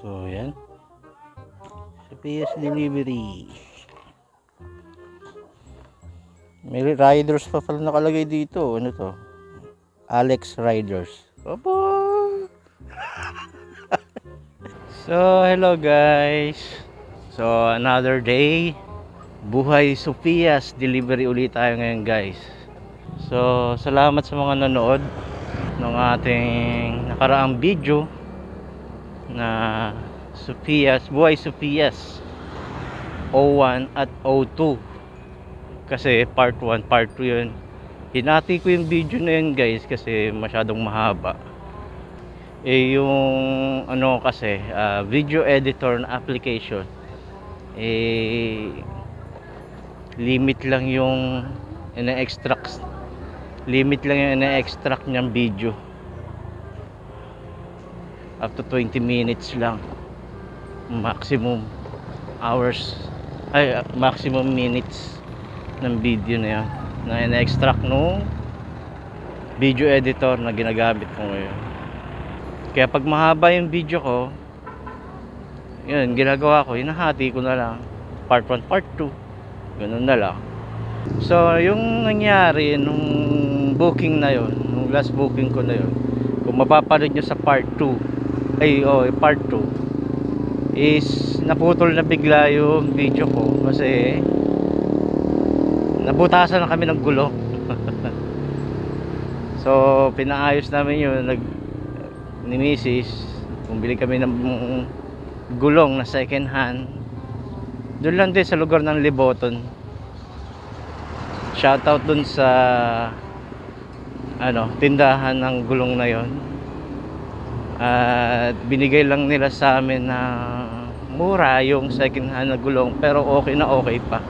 So, yan. Sa PS Delivery. May riders pa pala nakalagay dito. Ano to? Alex Riders. Opo! So, hello guys. So, another day. Buhay Sophia's Delivery ulit tayo ngayon guys. So, salamat sa mga nanood ng ating nakaraang video na Sophia's, Buhay Sophia's O1 at O2. Kasi part 1, part 2 yun. Hinati ko yung video na yun guys kasi masyadong mahaba. Yung ano kasi video editor na application limit lang yung ina-extract niyang video up to 20 minutes lang, maximum hours maximum minutes ng video na yan na ina-extract no video editor na ginagamit ko ngayon. Kaya pag mahaba yung video ko, yun, ginagawa ko, hinahati ko na lang. Part 1, part 2. Ganun na lang. So, yung nangyari nung booking na yun, nung last booking ko na yun, kung mapapanood nyo sa part 2, part 2, is naputol na bigla yung video ko kasi nabutasan na kami ng gulong. So, pinaayos namin yun, ni Mrs. Bumili kami ng gulong na second hand doon lang din sa lugar ng Liboton. Shoutout dun sa tindahan ng gulong na yon. At binigay lang nila sa amin na mura yung second hand na gulong, pero okay na okay pa.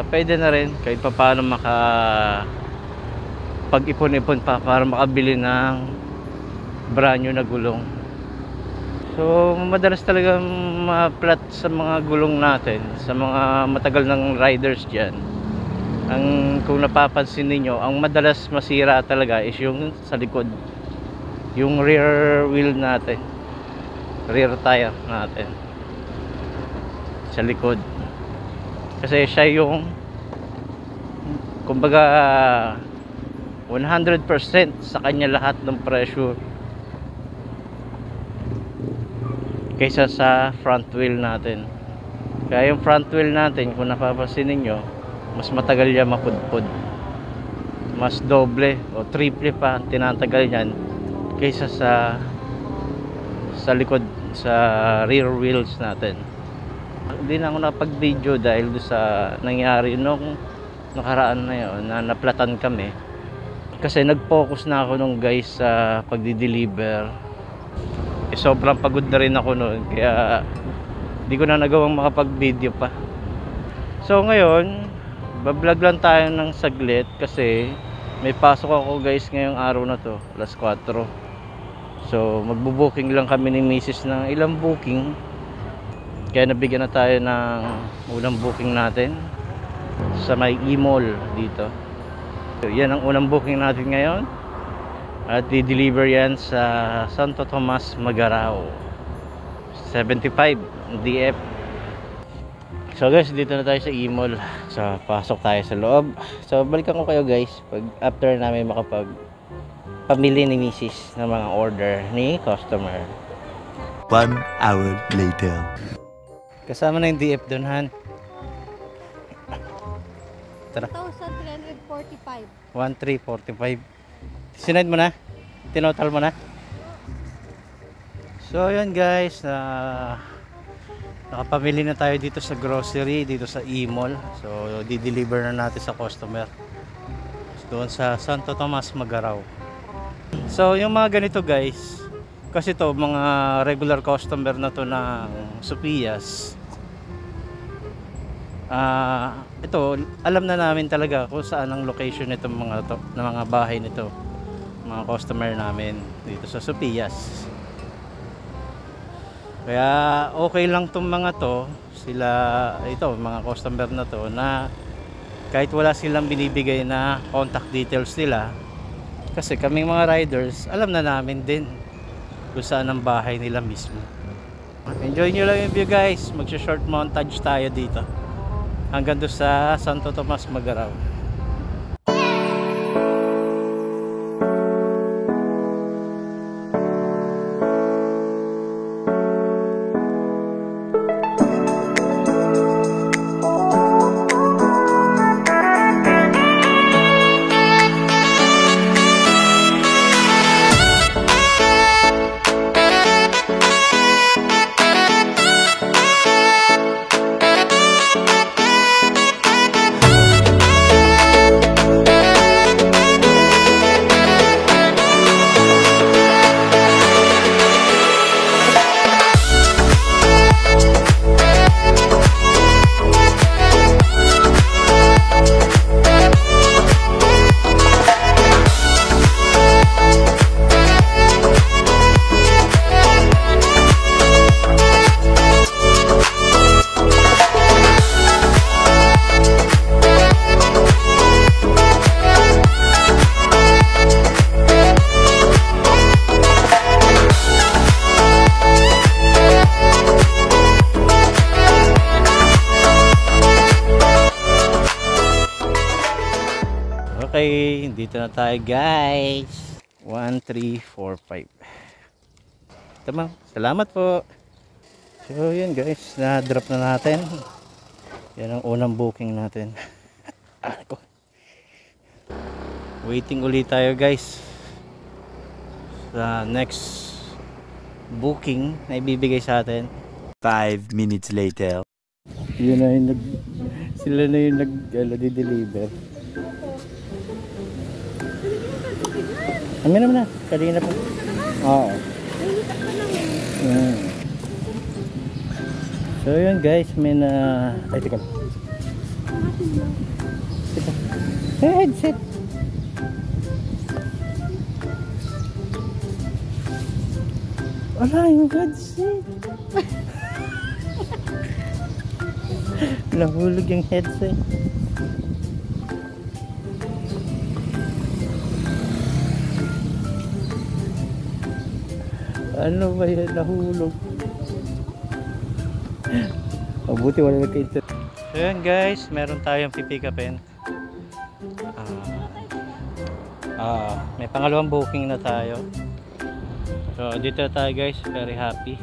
Pwede na rin kahit pa paano pag-ipon-ipon pa para makabili ng brand new na gulong. So madalas talaga ma-flat sa mga gulong natin, sa mga matagal ng riders dyan. Kung napapansin niyo, ang madalas masira talaga is yung sa likod, yung rear wheel natin, rear tire natin sa likod, kasi siya yung kumbaga 100% sa kanya lahat ng pressure kaysa sa front wheel natin. Kaya yung front wheel natin, kung napapansin niyo, mas matagal yan mapudpud, mas doble o triple pa tinatagal yan kaysa sa likod, sa rear wheels natin. Hindi na ako napag video dahil doon sa nangyari nung nakaraan na yun, na naplatan kami kasi nag-focus na ako nung guys sa pagdi-deliver. Sobrang pagod na rin ako noon, kaya hindi ko na nagawang makapag-video pa. So ngayon, bablog lang tayo ng saglit kasi may pasok ako guys ngayong araw na to, alas 4. So magbo-booking lang kami ni Mrs. ng ilang booking, kaya nabigyan na tayo ng unang booking natin sa may e-mall dito. So yan ang unang booking natin ngayon. At di-deliver yan sa Santo Tomas, Magarao 75 DF. So guys, dito na tayo sa e-mall. So pasok tayo sa loob. So balikan ko kayo guys pag after namin pamili ni Mrs. ng mga order ni customer. 1 hour later. Kasama na yung DF doon, Han. Tara. 1,345. 1,345. Sinend mo na? Tinotal mo na? So yun guys, nakapamili na tayo dito sa grocery, dito sa e-mall. So di-deliver na natin sa customer doon sa Santo Tomas, Magarao. So yung mga ganito guys, kasi to mga regular customer na to ng Sophia's, ito alam na namin talaga kung saan ang location nitong mga bahay nito, mga customer namin dito sa Sophia's. Kaya okay lang tong mga to, mga customer na to, na kahit wala silang binibigay na contact details nila, kasi kaming mga riders alam na namin din kung saan ang bahay nila mismo. Enjoy nyo lang yung view guys. Magsha-short montage tayo dito hanggang doon sa Santo Tomas, Magaraw. Okay, dito na tayo guys. 1, 3, 4, 5. Tama, salamat po. So yun guys, na-drop na natin. Yan ang unang booking natin. Waiting ulit tayo guys sa next booking na ibibigay sa atin. 5 minutes later. Yun na yung sila na yung nag-deliver. Amin naman na, kanina po. Oo. So yun guys, may na... Ay, teka. Headset. Wala yung headset. Nahulog yung headset. Ano ba yan? Nahulog. Mabuti wala nagka-internet. So yan guys, meron tayong pipikapin. May pangalawang booking na tayo. So dito tayo guys, very happy.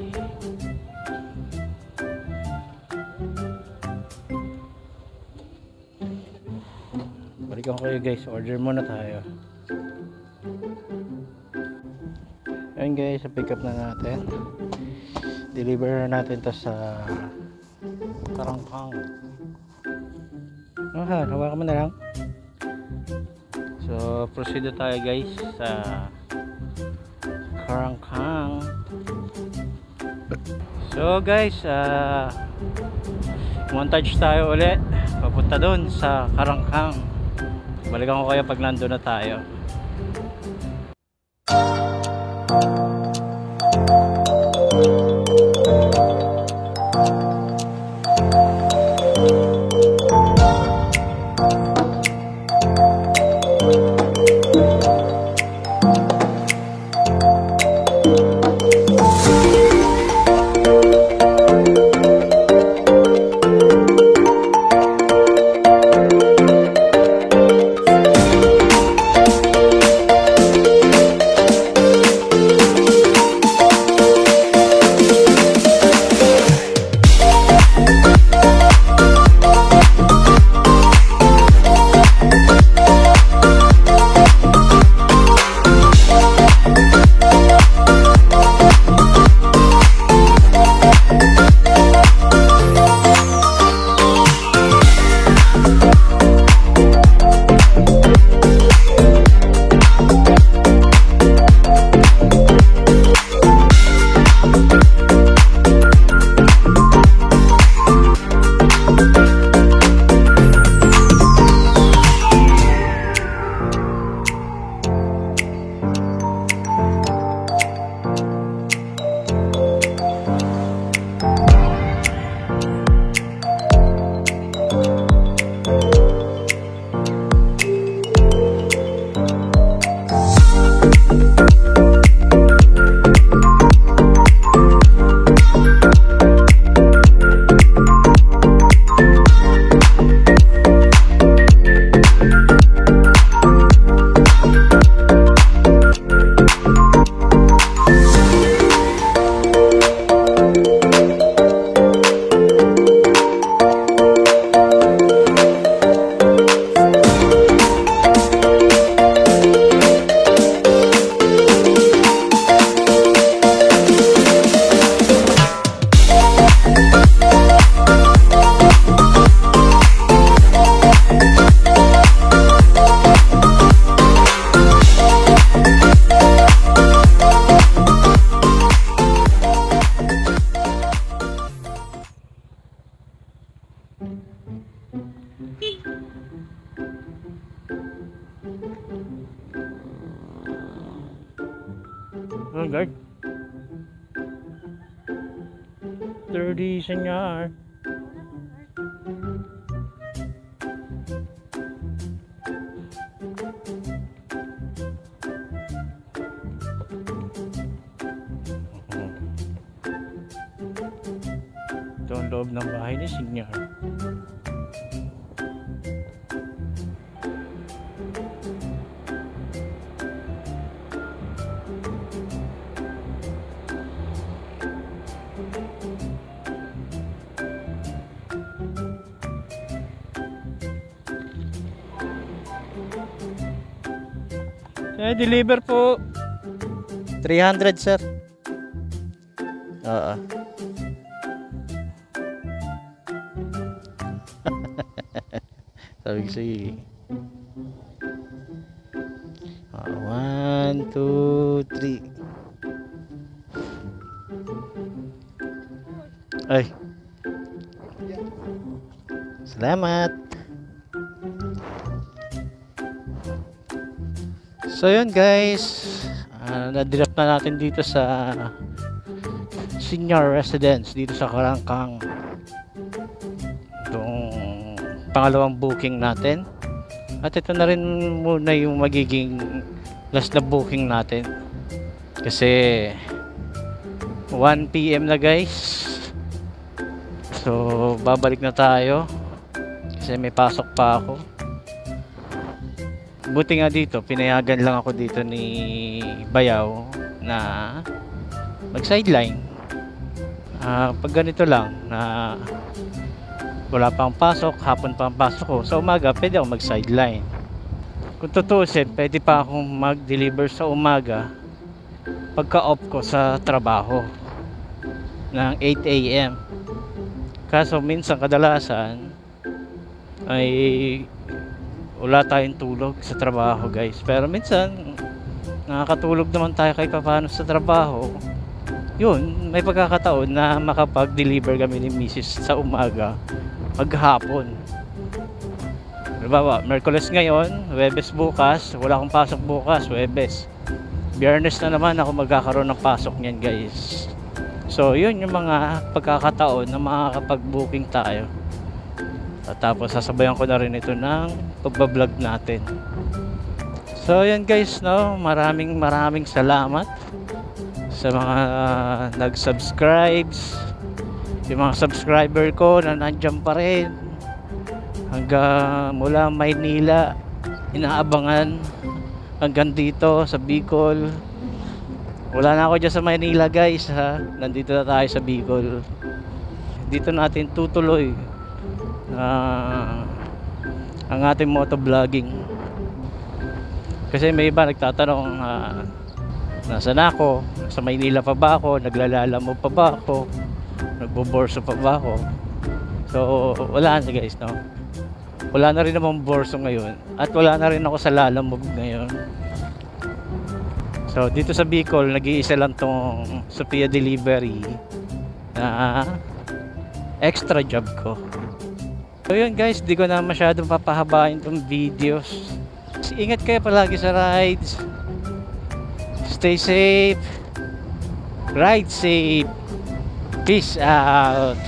Balikan ko kayo guys, order muna tayo. Ayun guys, pick up na natin. Deliver na natin to sa Karangkang. Hawakan mo na lang. So proceed na tayo guys sa Karangkang. So guys, montage tayo ulit papunta doon sa Karangkang. Balikan ko kayo pag nandun na tayo. National Guard. 30 senyar. Ito ang loob ng bahay ni Senyar. Deliver po 300 sir. Oo. Sabi ko sa'yo. 1, 2, 3. Ay. Salamat. So yun guys, na-direct na natin dito sa senior residence dito sa Karangkang. Itong pangalawang booking natin. At ito na rin muna yung magiging last na booking natin. Kasi 1 PM na guys. So babalik na tayo. Kasi may pasok pa ako. Buti nga dito, pinayagan lang ako dito ni Bayaw na mag-sideline. Pag ganito lang na wala pang pasok, hapon pa ang pasok ko, sa umaga pwede ako mag-sideline. Kung tutusin, pwede pa akong mag-deliver sa umaga pagka-off ko sa trabaho ng 8 AM. Kaso minsan kadalasan ay wala tayong tulog sa trabaho guys, pero minsan nakakatulog naman tayo kahit paano sa trabaho. Yun, may pagkakataon na makapag-deliver kami ni Mrs. sa umaga maghapon. Halimbawa, Merkules ngayon, Huwebes bukas, wala akong pasok bukas, Huwebes. Biyernes na naman ako magkakaroon ng pasok niyan guys. So yun yung mga pagkakataon na makakapag-booking tayo. At tapos sasabayan ko na rin ito ng pagbablog natin. So yan guys, no, maraming salamat sa mga nag-subscribes, yung mga subscriber ko na nandiyan pa rin hanggang mula Maynila, inaabangan hanggang dito sa Bicol. Wala na ako dyan sa Maynila guys ha, nandito na tayo sa Bicol. Dito natin tutuloy ang ating motovlogging. Kasi may iba nagtatanong, nasaan ako? Sa Maynila pa ba ako? Naglalalamo pa ba ako? Nagboborso pa ba ako? So wala na guys, no? Wala na rin namang borso ngayon. At wala na rin ako sa lalamog ngayon. So dito sa Bicol, nag-iisa lang tong Sophia Delivery na extra job ko. So yun guys, di ko na masyadong papahabain tong videos. Ingat kayo palagi sa rides. Stay safe. Ride safe. Peace out.